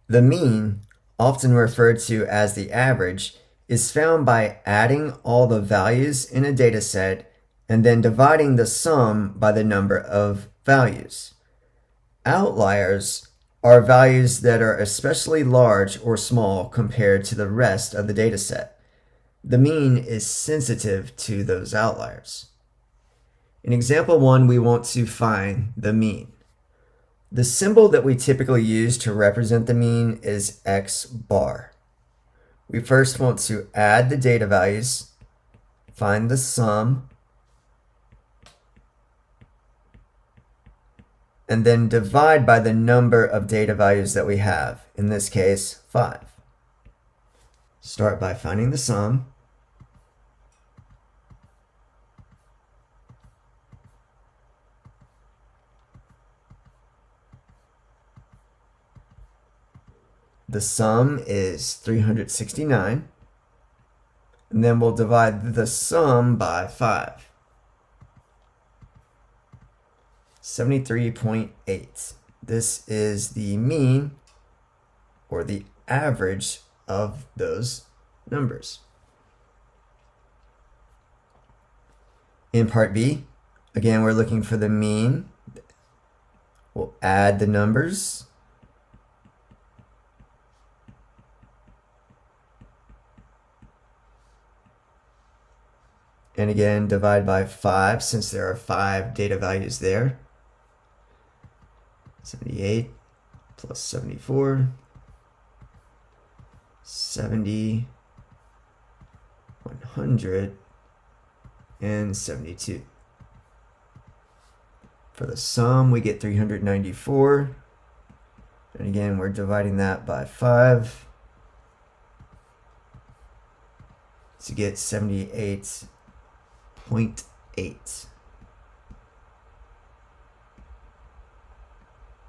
The mean, often referred to as the average, is found by adding all the values in a dataset and then dividing the sum by the number of values. Outliers are values that are especially large or small compared to the rest of the dataset. The mean is sensitive to those outliers. In example 1, we want to find the mean. The symbol that we typically use to represent the mean is X bar. We first want to add the data values, find the sum, and then divide by the number of data values that we have, in this case 5. Start by finding the sum. The sum is 369, and then we'll divide the sum by 5. 73.8. This is the mean, or the average, of those numbers. In part B, again, we're looking for the mean. We'll add the numbers. And again, divide by 5 since there are 5 data values there. 78 plus 74, 70, 100, and 72. For the sum, we get 394. And again, we're dividing that by 5 to get 78.8.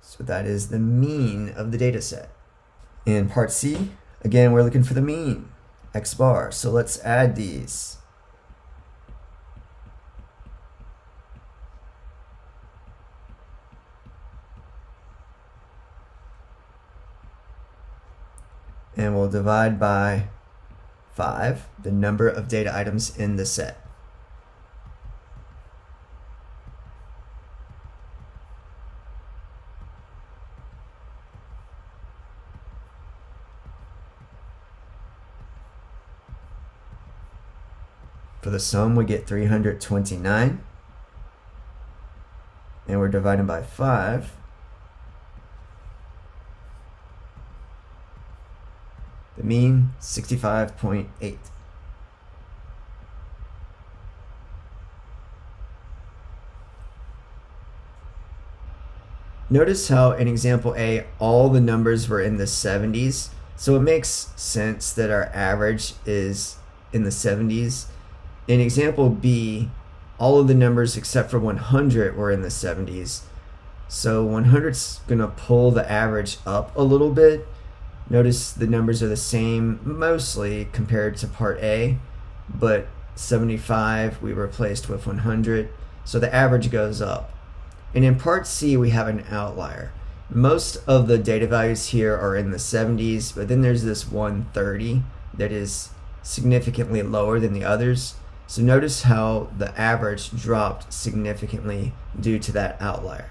So that is the mean of the data set. In part C, again, we're looking for the mean, X bar. So let's add these. And we'll divide by 5, the number of data items in the set. For the sum, we get 329, and we're dividing by 5. The mean, 65.8. Notice how in example A, all the numbers were in the 70s, so it makes sense that our average is in the 70s. In example B, all of the numbers except for 100 were in the 70s. So 100's going to pull the average up a little bit. Notice the numbers are the same mostly compared to part A, but 75 we replaced with 100, so the average goes up. And in part C, we have an outlier. Most of the data values here are in the 70s, but then there's this 130 that is significantly lower than the others. So notice how the average dropped significantly due to that outlier.